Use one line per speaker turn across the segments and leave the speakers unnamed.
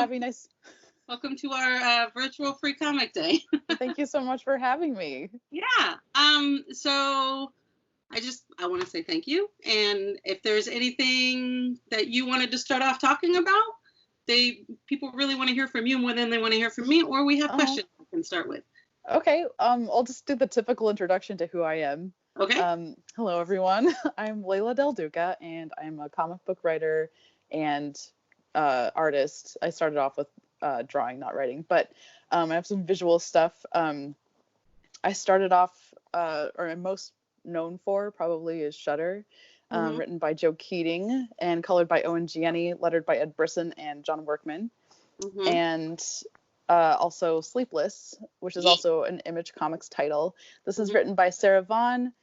Gabi. Nice.
Welcome to our virtual free comic day.
Thank you so much for having me.
Yeah. So I want to say thank you. And if there's anything that you wanted to start off talking about, people really want to hear from you more than they want to hear from me, or we have questions we can start with.
Okay. I'll just do the typical introduction to who I am.
Okay.
Hello, everyone. I'm Leila del Duca, and I'm a comic book writer and artist. I started off with drawing, not writing, but I have some visual stuff. I started off, or I'm most known for probably is Shutter, written by Joe Keating and colored by Owen Gianni, lettered by Ed Brisson and John Workman. And also Sleepless, which is also an Image Comics title. This is written by Sarah Vaughn,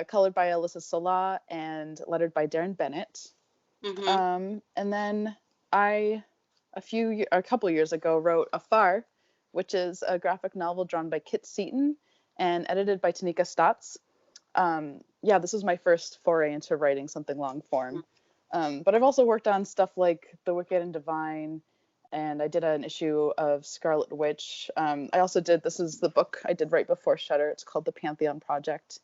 colored by Alyssa Salah, and lettered by Darren Bennett. And then I, a couple years ago, wrote AFAR, which is a graphic novel drawn by Kit Seaton and edited by Tanika Stotts. Yeah, this was my first foray into writing something long form. But I've also worked on stuff like The Wicked and Divine, and I did an issue of Scarlet Witch. I also this is the book I did right before Shutter. It's called The Pantheon Project.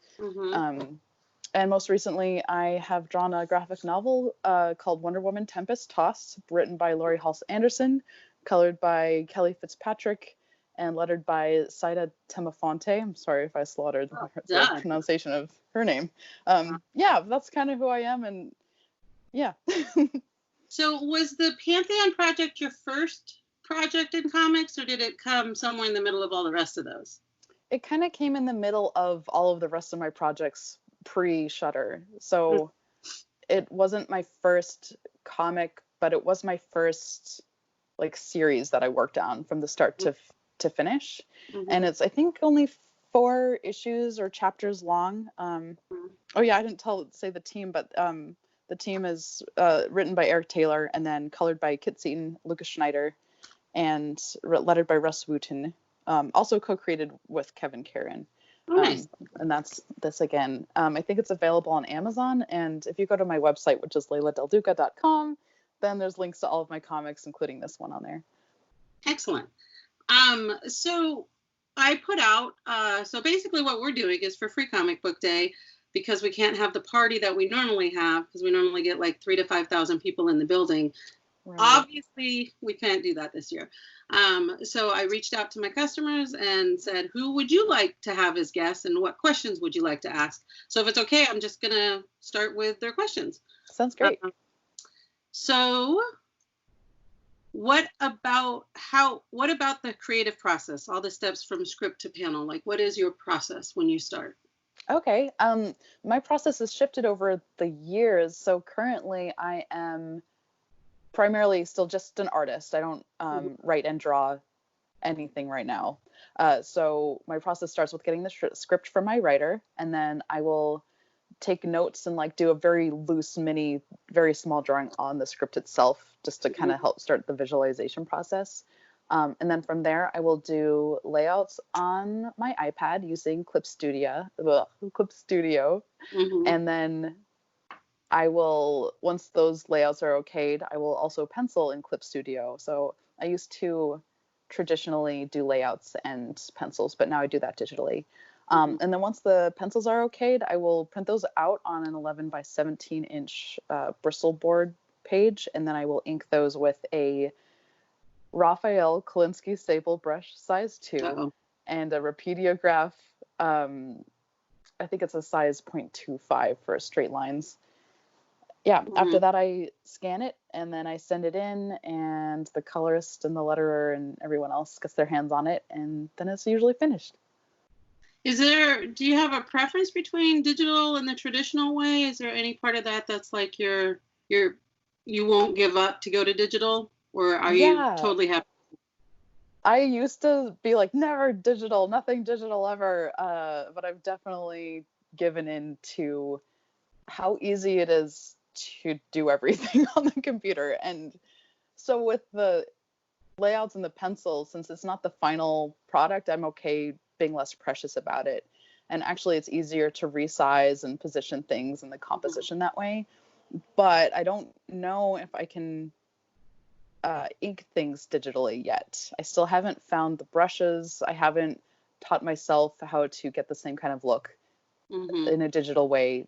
And most recently, I have drawn a graphic novel called Wonder Woman Tempest Tossed, written by Laurie Halse Anderson, colored by Kelly Fitzpatrick, and lettered by Saida Temofonte. I'm sorry if I slaughtered the pronunciation of her name. Yeah, that's kind of who I am, and yeah.
So was the Pantheon Project your first project in comics, or did it come somewhere in the middle of all the rest of those?
It kind of came in the middle of all of the rest of my projects pre-Shutter. So it wasn't my first comic, but it was my first like series that I worked on from the start to finish. And it's, I think, only 4 issues or chapters long. Oh yeah, I didn't say the team, but the team is written by Eric Taylor and then colored by Kit Seaton, Lucas Schneider, and lettered by Russ Wooten. Also co-created with Kevin Karen.
Nice.
And that's this again. I think it's available on Amazon, and if you go to my website, which is leiladelduca.com, then there's links to all of my comics, including this one on there.
Excellent. So I put out, so basically what we're doing is for Free Comic Book Day, because we can't have the party that we normally have, because we normally get like 3,000 to 5,000 people in the building. Right. Obviously, we can't do that this year. So I reached out to my customers and said, who would you like to have as guests and what questions would you like to ask? So if it's okay, I'm just going to start with their questions.
Sounds great.
So what about the creative process, all the steps from script to panel? Like, what is your process when you start?
Okay. My process has shifted over the years. So currently I am primarily still just an artist. I don't write and draw anything right now. So my process starts with getting the script from my writer, and then I will take notes and like do a very loose very small drawing on the script itself, just to kind of help start the visualization process. And then from there, I will do layouts on my iPad using Clip Studio. And then I will, once those layouts are okayed, I will also pencil in Clip Studio. So I used to traditionally do layouts and pencils, but now I do that digitally. And then once the pencils are okayed, I will print those out on an 11 by 17 inch Bristol board page, and then I will ink those with a Raphael Kolinsky staple brush size 2 and a Rapidograph. I think it's a size 0.25 for straight lines. Yeah, after that I scan it and then I send it in, and the colorist and the letterer and everyone else gets their hands on it, and then it's usually finished.
Do you have a preference between digital and the traditional way? Is there any part of that that's like you won't give up to go to digital, or are you totally happy?
I used to be like, never digital, nothing digital ever, but I've definitely given in to how easy it is to do everything on the computer. And so with the layouts and the pencils, since it's not the final product, I'm okay being less precious about it. And actually it's easier to resize and position things in the composition that way. But I don't know if I can ink things digitally yet. I still haven't found the brushes. I haven't taught myself how to get the same kind of look in a digital way,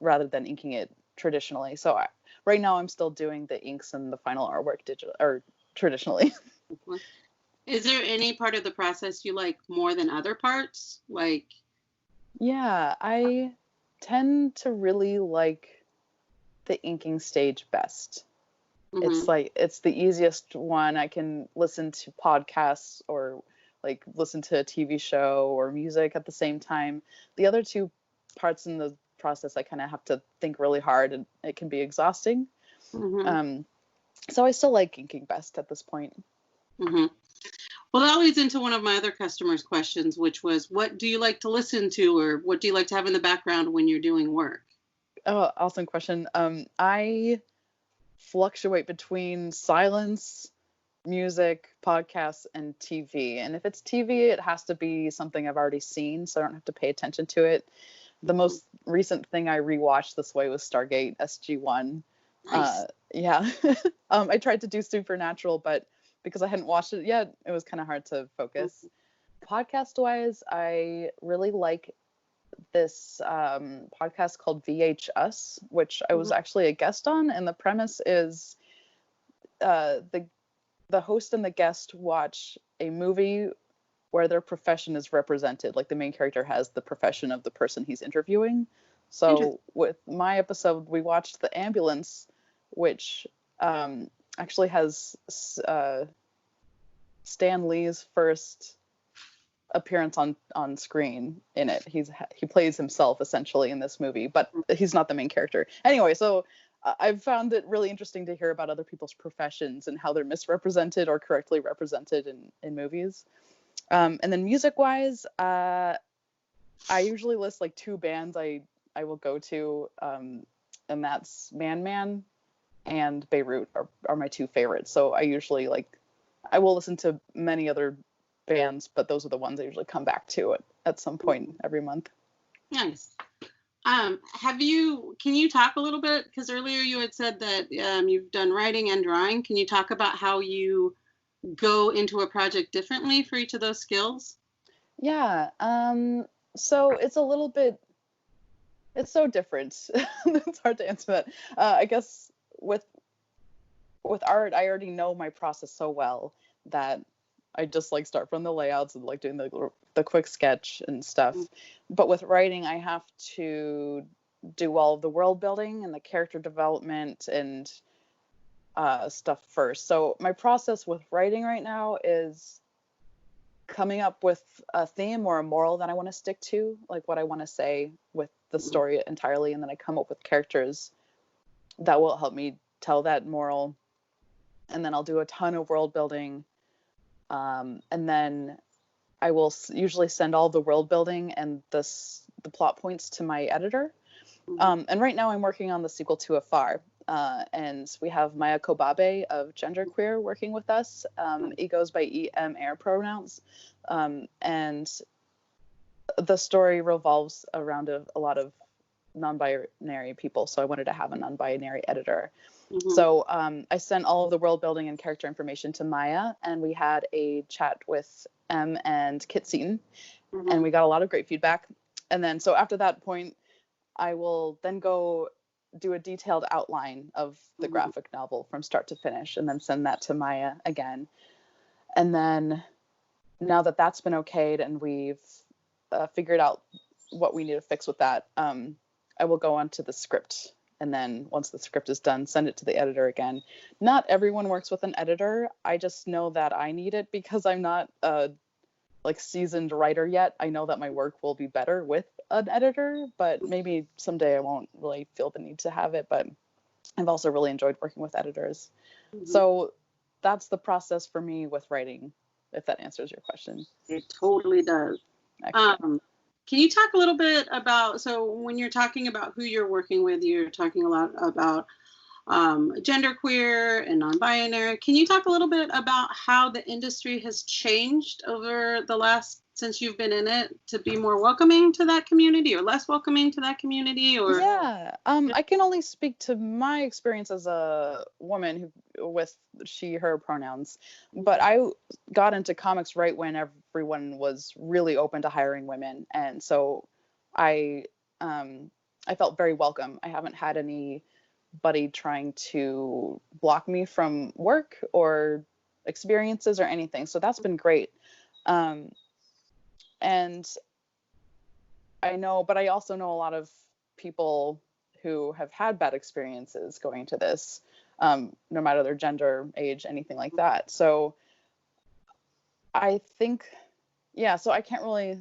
rather than inking it traditionally. So right now I'm still doing the inks and the final artwork digital or traditionally.
Is there any part of the process you like more than other parts? Like,
Yeah, I tend to really like the inking stage best. It's like, it's the easiest one. I can listen to podcasts or like listen to a TV show or music at the same time. The other two parts in the process, I kind of have to think really hard, and it can be exhausting. So I still like inking best at this point.
Well, that leads into one of my other customers' questions, which was, what do you like to listen to, or what do you like to have in the background when you're doing work?
Oh, awesome question. I fluctuate between silence, music, podcasts, and TV. And if it's TV, it has to be something I've already seen, so I don't have to pay attention to it. The most recent thing I rewatched this way was Stargate SG-1.
Nice.
Yeah. I tried to do Supernatural, but because I hadn't watched it yet, it was kind of hard to focus. Podcast-wise, I really like this podcast called VHS, which I was actually a guest on, and the premise is the host and the guest watch a movie where their profession is represented. Like the main character has the profession of the person he's interviewing. So with my episode, we watched The Ambulance, which actually has Stan Lee's first appearance on screen in it. He plays himself essentially in this movie, but he's not the main character. Anyway, so I've found it really interesting to hear about other people's professions and how they're misrepresented or correctly represented in movies. And then music-wise, I usually list like two bands I will go to, and that's Man Man and Beirut are my two favorites. So I will listen to many other bands, but those are the ones I usually come back to at some point every month.
Nice. Can you talk a little bit, because earlier you had said that you've done writing and drawing. Can you talk about how you go into a project differently for each of those skills?
Yeah. So it's so different. It's hard to answer that. I guess with art, I already know my process so well that I just like start from the layouts and like doing the quick sketch and stuff. But with writing, I have to do all of the world building and the character development and stuff first. So my process with writing right now is coming up with a theme or a moral that I want to stick to, like what I want to say with the story entirely, and then I come up with characters that will help me tell that moral. And then I'll do a ton of world building. And then I will usually send all the world building and the plot points to my editor. And right now I'm working on the sequel to AFAR. And we have Maya Kobabe of Genderqueer working with us. He goes by EM pronouns. And the story revolves around a lot of non-binary people. So I wanted to have a non-binary editor. So I sent all of the world building and character information to Maya, and we had a chat with M and Kit Seaton, and we got a lot of great feedback. And then so after that point, I will then go do a detailed outline of the graphic novel from start to finish, and then send that to Maya again. And then now that that's been okayed and we've figured out what we need to fix with that, I will go on to the script. And then once the script is done, send it to the editor again. Not everyone works with an editor. I just know that I need it because I'm not a seasoned writer yet. I know that my work will be better with an editor, but maybe someday I won't really feel the need to have it. But I've also really enjoyed working with editors. So that's the process for me with writing, if that answers your question.
It totally does. Can you talk a little bit about, so when you're talking about who you're working with, you're talking a lot about genderqueer and non-binary. Can you talk a little bit about how the industry has changed over the last since you've been in it to be more welcoming to that community or less welcoming to that community? Or
Yeah, I can only speak to my experience as a woman who with she, her pronouns, but I got into comics right when everyone was really open to hiring women, and so I I felt very welcome. I haven't had anybody trying to block me from work or experiences or anything, so that's been great. Um, and but I also know a lot of people who have had bad experiences going to this, no matter their gender, age, anything like that. So I think, yeah, so I can't really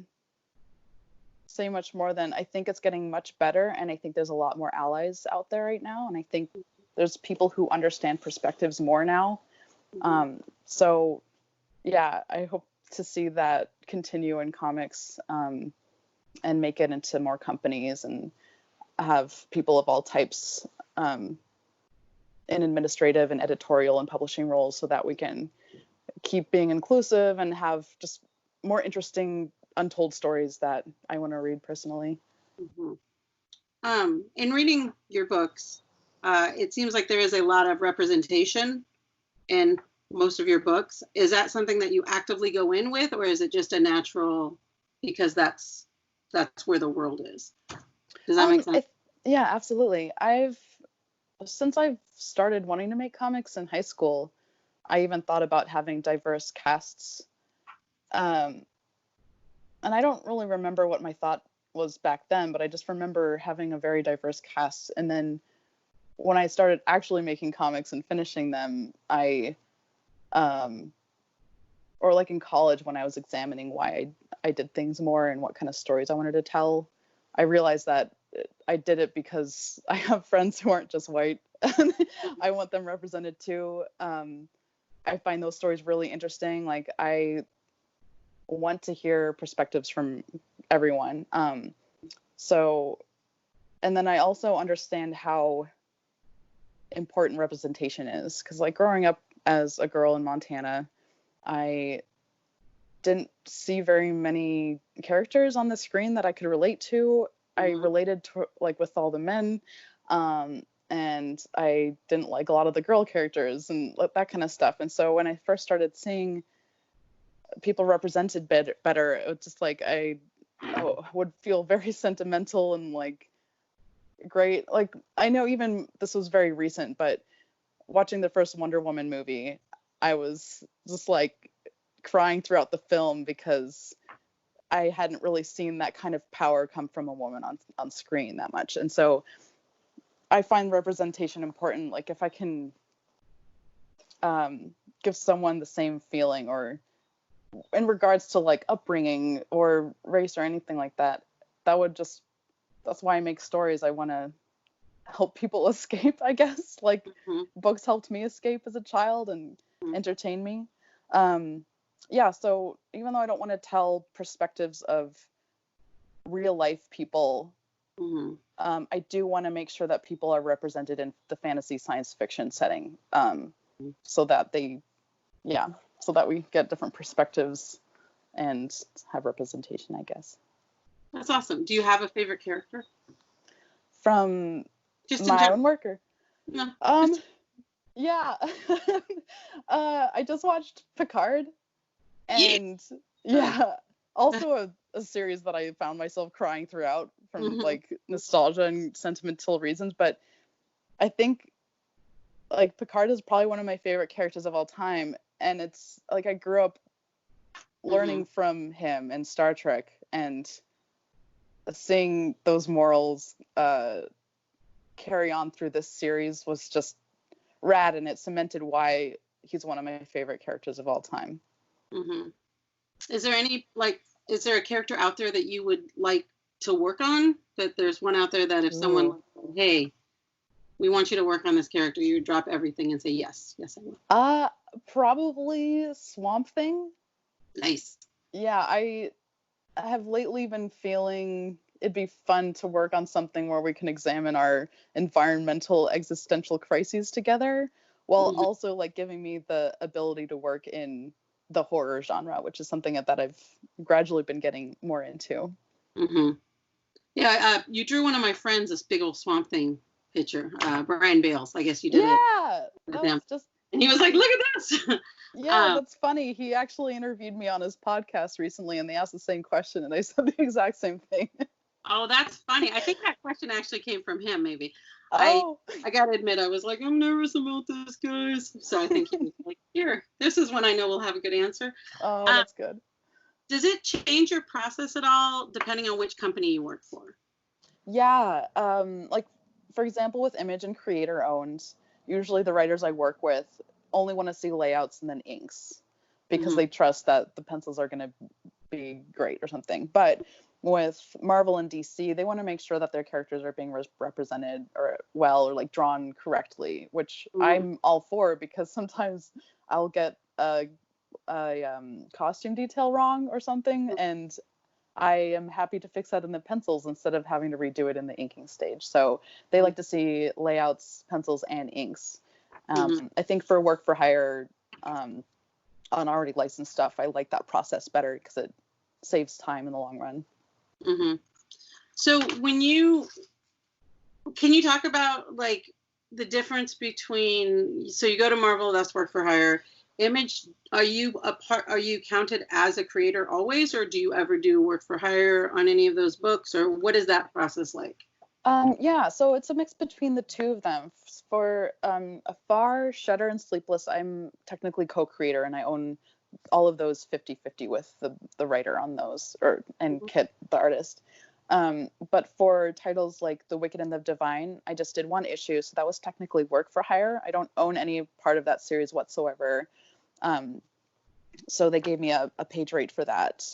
say much more than I think it's getting much better. And I think there's a lot more allies out there right now. And I think there's people who understand perspectives more now. So yeah, I hope to see that continue in comics, and make it into more companies and have people of all types in administrative and editorial and publishing roles, so that we can keep being inclusive and have just more interesting untold stories that I want to read personally.
In reading your books, it seems like there is a lot of representation in most of your books. Is that something that you actively go in with, or is it just a natural because that's where the world is? Does that make sense?
Yeah, absolutely. Since I've started wanting to make comics in high school, I even thought about having diverse casts. And I don't really remember what my thought was back then, but I just remember having a very diverse cast. And then when I started actually making comics and finishing them, or like in college when I was examining why I did things more and what kind of stories I wanted to tell, I realized that I did it because I have friends who aren't just white. I want them represented too. I find those stories really interesting. Like, I want to hear perspectives from everyone. So, and then I also understand how important representation is, because like growing up as a girl in Montana, I didn't see very many characters on the screen that I could relate to. I related to like with all the men, and I didn't like a lot of the girl characters and that kind of stuff. And so when I first started seeing people represented better, it was just like I would feel very sentimental and like great. Like, I know even this was very recent, but watching the first Wonder Woman movie, I was just like crying throughout the film because I hadn't really seen that kind of power come from a woman on screen that much. And so I find representation important. Like, if I can give someone the same feeling, or in regards to like upbringing or race or anything like that, that's why I make stories. I want to help people escape, I guess. Like, books helped me escape as a child and entertain me. Yeah, so even though I don't want to tell perspectives of real life people, I do want to make sure that people are represented in the fantasy science fiction setting, so that we get different perspectives and have representation, I guess.
That's awesome. Do you have a favorite character
From
just
my own work? Or
no,
yeah. I just watched Picard, and also a series that I found myself crying throughout from like nostalgia and sentimental reasons. But I think like Picard is probably one of my favorite characters of all time, and it's like I grew up learning from him in Star Trek, and seeing those morals carry on through this series was just rad, and it cemented why he's one of my favorite characters of all time.
Is there a character out there that you would like to work on? That there's one out there that if someone, hey, we want you to work on this character, you would drop everything and say yes, I will.
Probably Swamp Thing.
Nice.
Yeah, I have lately been feeling it'd be fun to work on something where we can examine our environmental existential crises together, while also like giving me the ability to work in the horror genre, which is something that I've gradually been getting more into.
Mm-hmm. Yeah, you drew one of my friends this big old Swamp Thing picture, Brian Bales. I guess you did it.
Yeah, that's just.
And he was like, "Look at this."
Yeah, that's funny. He actually interviewed me on his podcast recently, and they asked the same question, and I said the exact same thing.
Oh, that's funny. I think that question actually came from him, maybe.
Oh.
I gotta admit, I was like, I'm nervous about this, guys. So I think he was like, here, this is when I know we'll have a good answer.
Oh, that's good.
Does it change your process at all, depending on which company you work for?
Yeah, like, for example, with Image and creator owned, usually the writers I work with only want to see layouts and then inks because they trust that the pencils are going to be great or something. But with Marvel and DC, they want to make sure that their characters are being represented or well, or like drawn correctly, which I'm all for, because sometimes I'll get a costume detail wrong or something, and I am happy to fix that in the pencils instead of having to redo it in the inking stage. So they like to see layouts, pencils, and inks. I think for work for hire, on already licensed stuff, I like that process better because it saves time in the long run.
So can you talk about like the difference between, so you go to Marvel, that's work for hire. Image, are you counted as a creator always, or do you ever do work for hire on any of those books, or what is that process like?
Yeah, so it's a mix between the two of them. For AFAR, Shudder, and Sleepless, I'm technically co-creator, and I own all of those 50-50 with the writer on those, and Kit, the artist. But for titles like The Wicked and the Divine, I just did one issue, so that was technically work for hire. I don't own any part of that series whatsoever. So they gave me a page rate for that.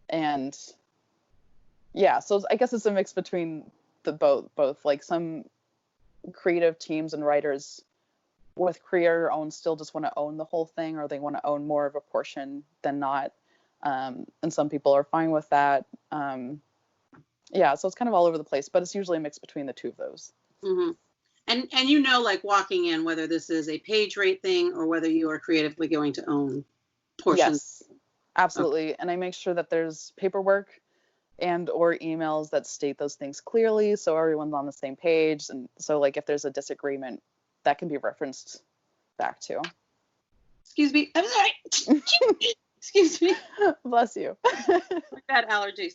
And yeah, so I guess it's a mix between the both. Like, some creative teams and writers with creator owned still just want to own the whole thing, or they want to own more of a portion than not. And some people are fine with that. Yeah, so it's kind of all over the place, but it's usually a mix between the two of those.
And you know, like walking in, whether this is a page rate thing or whether you are creatively going to own portions.
Yes, absolutely. And I make sure that there's paperwork and or emails that state those things clearly, so everyone's on the same page. And so, like, if there's a disagreement, that can be referenced back to.
Excuse me. I'm sorry. Excuse me.
Bless you.
I've got allergies.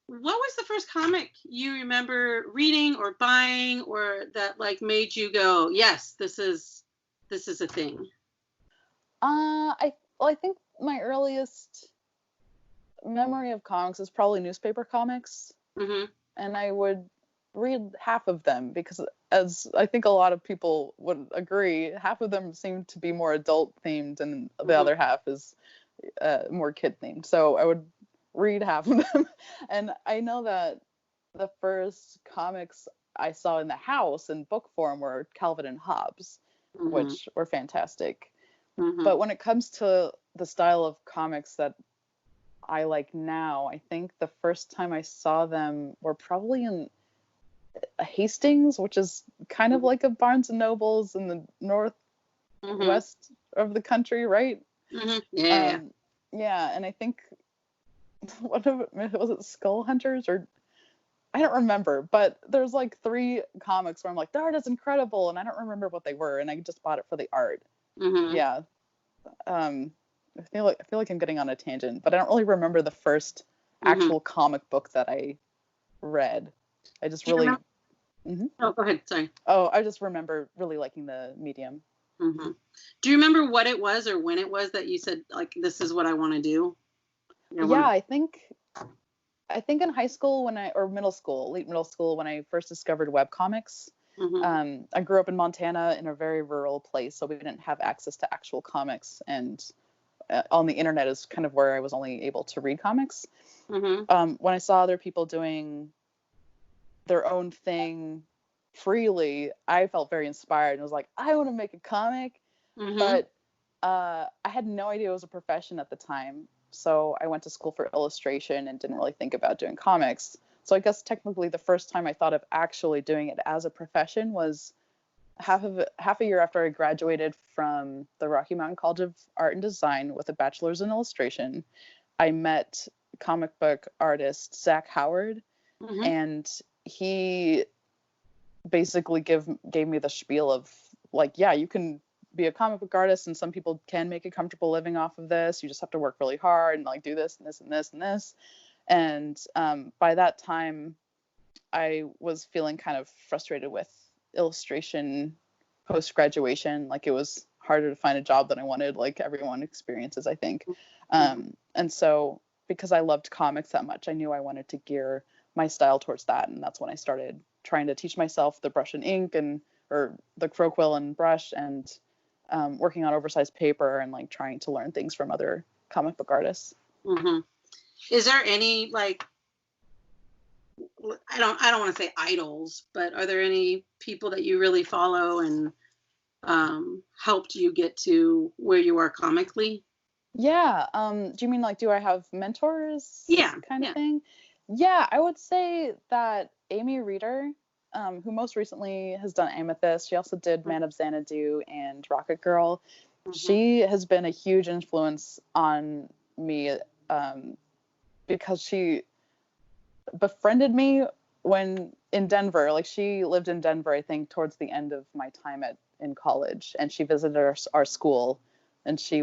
What was the first comic you remember reading or buying, or that like made you go, yes, this is a thing?
I think my earliest memory of comics is probably newspaper comics. And I would read half of them because, as I think a lot of people would agree, half of them seem to be more adult themed and the other half is more kid themed. So I would read half of them. And I know that the first comics I saw in the house in book form were Calvin and Hobbes, which were fantastic. But when it comes to the style of comics that I like now, I think the first time I saw them were probably in Hastings, which is kind of like a Barnes and Nobles in the northwest of the country, right?
Yeah.
Yeah, and I think was it Skull Hunters, or I don't remember, but there's like 3 comics where I'm like, the art is incredible, and I don't remember what they were, and I just bought it for the art. Yeah. I feel like I'm getting on a tangent, but I don't really remember the first actual comic book that I read. I just really.
Oh, go ahead. Sorry.
Oh, I just remember really liking the medium.
Do you remember what it was or when it was that you said, like, this is what I want to do?
Yeah, I think in high school or middle school, late middle school, when I first discovered webcomics. I grew up in Montana in a very rural place, so we didn't have access to actual comics, and on the internet is kind of where I was only able to read comics. When I saw other people doing their own thing freely, I felt very inspired and was like, I want to make a comic. But I had no idea it was a profession at the time. So I went to school for illustration and didn't really think about doing comics. So I guess technically the first time I thought of actually doing it as a profession was half a year after I graduated from the Rocky Mountain College of Art and Design with a bachelor's in illustration, I met comic book artist Zach Howard,
Mm-hmm.
and he basically gave me the spiel of like, yeah, you can be a comic book artist, and some people can make a comfortable living off of this. You just have to work really hard and like do this and this and this and this. And by that time, I was feeling kind of frustrated with illustration post graduation. Like it was harder to find a job than I wanted, like everyone experiences, I think. And so because I loved comics that much, I knew I wanted to gear my style towards that. And that's when I started trying to teach myself the brush and ink or the crow quill and brush, and working on oversized paper and like trying to learn things from other comic book artists.
Mm-hmm. Is there any like, I don't want to say idols, but are there any people that you really follow and helped you get to where you are comically?
Yeah. Do you mean like, do I have mentors?
Yeah.
Kind of thing? Yeah, I would say that Amy Reeder, who most recently has done Amethyst, she also did Man of Xanadu and Rocket Girl.
Mm-hmm.
She has been a huge influence on me, because she befriended me when in Denver. Like she lived in Denver, I think, towards the end of my time in college, and she visited our school, and she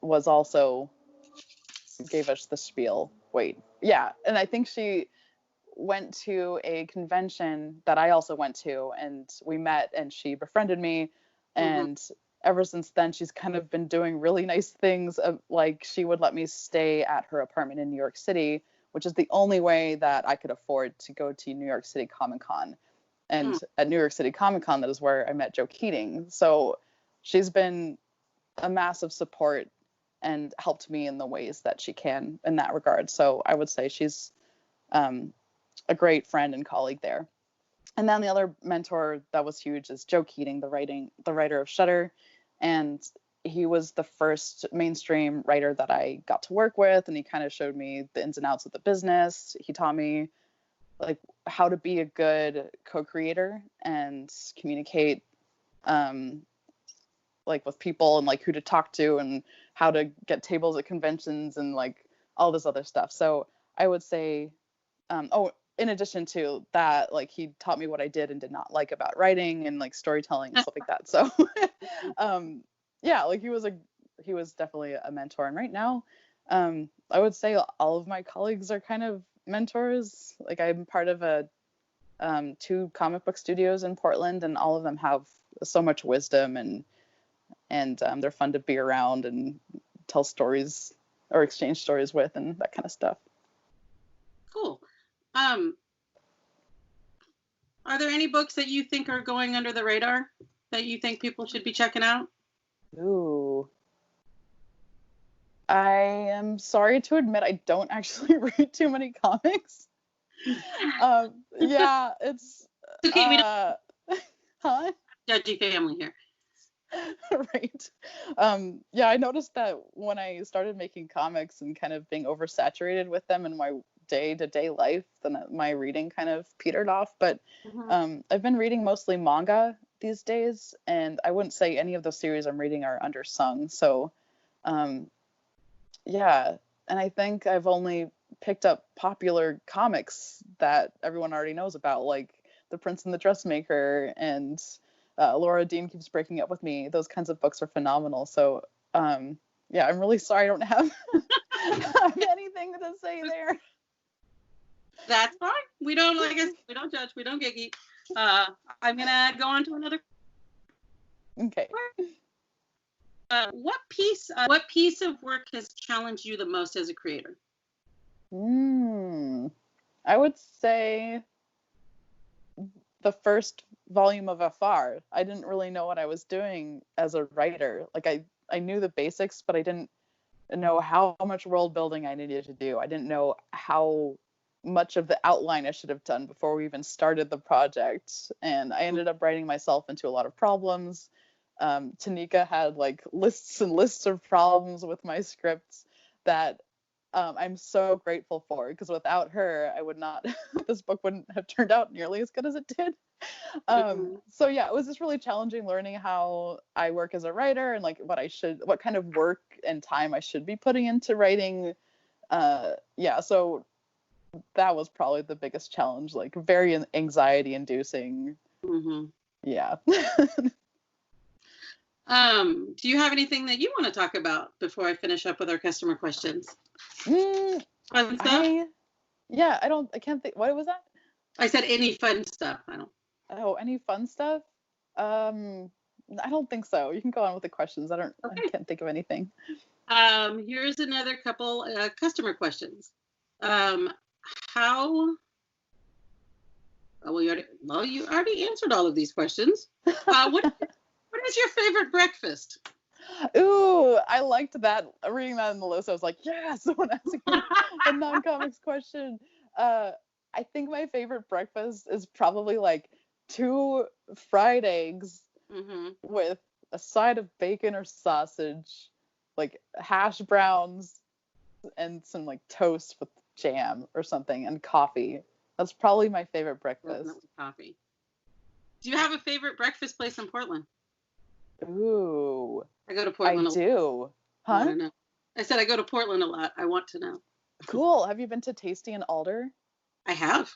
was also gave us the spiel. And I think she went to a convention that I also went to, and we met, and she befriended me, and ever since then she's kind of been doing really nice things. Like she would let me stay at her apartment in New York City, which is the only way that I could afford to go to New York City Comic Con. And at New York City Comic Con, that is where I met Joe Keating. So she's been a massive support and helped me in the ways that she can in that regard. So I would say she's a great friend and colleague there. And then the other mentor that was huge is Joe Keating, the writer of Shudder. And he was the first mainstream writer that I got to work with, and he kind of showed me the ins and outs of the business. He taught me like how to be a good co-creator and communicate like with people, and like who to talk to, and how to get tables at conventions, and like all this other stuff. So I would say, in addition to that, like he taught me what I did and did not like about writing and like storytelling and stuff like that. So yeah, like he was definitely a mentor. And right now, I would say all of my colleagues are kind of mentors. Like I'm part of 2 comic book studios in Portland, and all of them have so much wisdom, and they're fun to be around and tell stories or exchange stories with, and that kind of stuff.
Cool. Are there any books that you think are going under the radar that you think people should be checking out?
Ooh. I am sorry to admit I don't actually read too many comics. Yeah, it's
okay. We don't
huh?
judgy family here.
Right. Yeah, I noticed that when I started making comics and kind of being oversaturated with them in my day-to-day life, then my reading kind of petered off. But I've been reading mostly manga these days, and I wouldn't say any of the series I'm reading are undersung. So yeah, and I think I've only picked up popular comics that everyone already knows about, like The Prince and the Dressmaker and Laura Dean Keeps Breaking Up with Me. Those kinds of books are phenomenal. So yeah, I'm really sorry I don't have anything to say there.
That's fine. We don't, like I said, we don't judge. We don't get geek. I'm gonna go on to another.
Okay.
What piece of work has challenged you the most as a creator?
I would say the first volume of AFAR. I didn't really know what I was doing as a writer. Like I knew the basics, but I didn't know how much world building I needed to do. I didn't know how much of the outline I should have done before we even started the project. And I ended up writing myself into a lot of problems. Tanika had like lists and lists of problems with my scripts that I'm so grateful for, because without her, I would not, this book wouldn't have turned out nearly as good as it did. So yeah, it was just really challenging learning how I work as a writer, and like what kind of work and time I should be putting into writing. Yeah, so that was probably the biggest challenge, like very anxiety inducing.
Mm-hmm.
Yeah.
Do you have anything that you want to talk about before I finish up with our customer questions?
Mm,
Fun stuff?
I can't think. What was that?
I said any fun stuff. I don't.
Oh, any fun stuff? I don't think so. You can go on with the questions. I
Okay.
can't think of anything.
Here's another couple customer questions. How? Oh, you already answered all of these questions. What is your favorite breakfast?
Ooh, I liked that. Reading that in the list, I was like, yes, when asking a non-comics question. I think my favorite breakfast is probably like 2 fried eggs
Mm-hmm.
with a side of bacon or sausage, like hash browns, and some like toast with jam or something, and coffee. That's probably my favorite breakfast.
Definitely coffee. Do you have a favorite breakfast place in Portland?
Ooh,
I go to
I
Portland a lot.
do.
I want
Huh?
to know. I said I go to Portland a lot. I want to know.
Cool. Have you been to Tasty and Alder?
I have.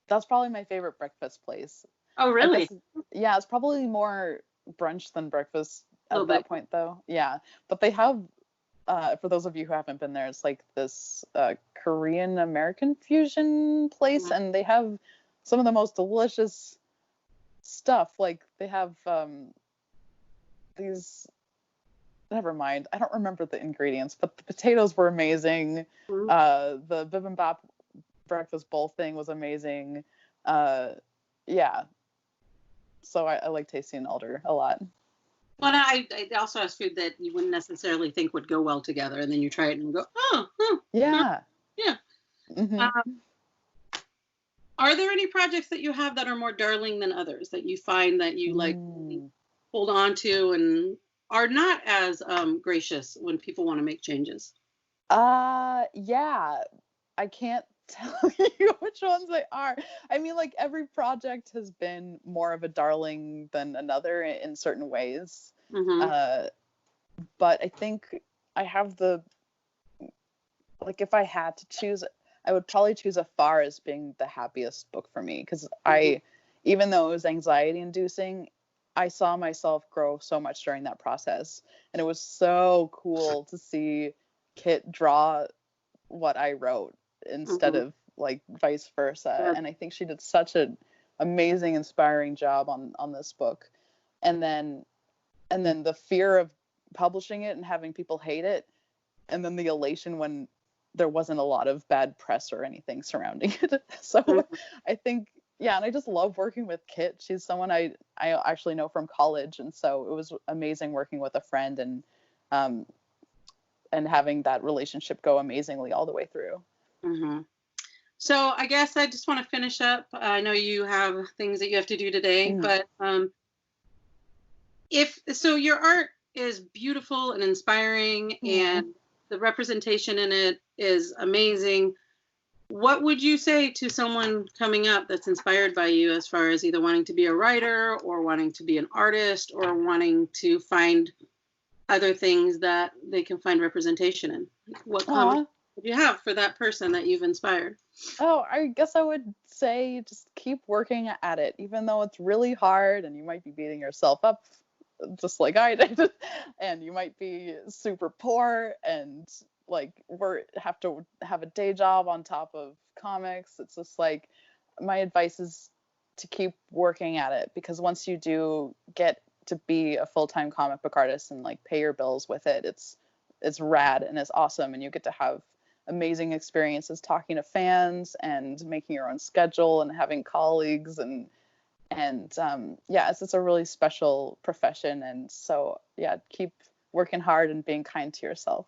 That's probably my favorite breakfast place.
Oh,
I
really?
guess, yeah, it's probably more brunch than breakfast
A little
at that
bit.
point, though. Yeah, but they have, for those of you who haven't been there, it's like this Korean American fusion place,
Mhm.
and they have some of the most delicious stuff. Like they have these. Never mind, I don't remember the ingredients, but the potatoes were amazing.
Mhm.
The bibimbap breakfast bowl thing was amazing. Yeah, so I like Tasty and Alder a lot.
Well, I also have food that you wouldn't necessarily think would go well together, and then you try it and go, oh,
Yeah.
yeah.
Mm-hmm.
Are there any projects that you have that are more darling than others that you find that you like really hold on to and are not as gracious when people want to make changes?
Yeah, I can't tell you which ones they are. I mean, like every project has been more of a darling than another in certain ways.
Mm-hmm.
Uh, but I think I have like if I had to choose, I would probably choose AFAR as being the happiest book for me, because
Mm-hmm.
even though it was anxiety inducing, I saw myself grow so much during that process, and it was so cool to see Kit draw what I wrote instead
Mm-hmm.
of like vice versa.
Yeah.
And I think she did such an amazing, inspiring job on this book. And then the fear of publishing it and having people hate it, and then the elation when there wasn't a lot of bad press or anything surrounding it. So
Mhm.
I think, yeah, and I just love working with Kit. She's someone I actually know from college, and so it was amazing working with a friend um, and having that relationship go amazingly all the way through.
Mm-hmm. So I guess I just want to finish up. I know you have things that you have to do today,
Mm.
but if so, your art is beautiful and inspiring,
Mm.
and the representation in it is amazing. What would you say to someone coming up that's inspired by you as far as either wanting to be a writer or wanting to be an artist or wanting to find other things that they can find representation in? What comment
Aw.
would you have for that person that you've inspired?
Oh, I guess I would say just keep working at it, even though it's really hard and you might be beating yourself up just like I did, and you might be super poor and like have to have a day job on top of comics. It's just like my advice is to keep working at it, because once you do get to be a full-time comic book artist and like pay your bills with it, it's rad and it's awesome, and you get to have amazing experiences talking to fans and making your own schedule and having colleagues, and yeah, it's a really special profession, and so yeah, keep working hard and being kind to yourself.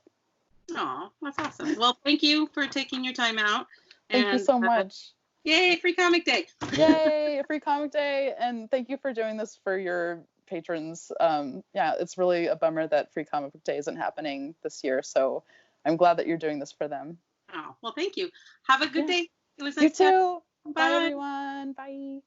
Oh, that's awesome. Well, thank you for taking your time out.
Thank you
And
so much.
yay, free comic day.
Yay, free comic day, and thank you for doing this for your patrons. Yeah, it's really a bummer that free comic book day isn't happening this year, so I'm glad that you're doing this for them.
Oh, well, thank you. Have a good
Yeah.
day. It was
You
nice chatting.
too. Bye,
Bye.
everyone. Bye.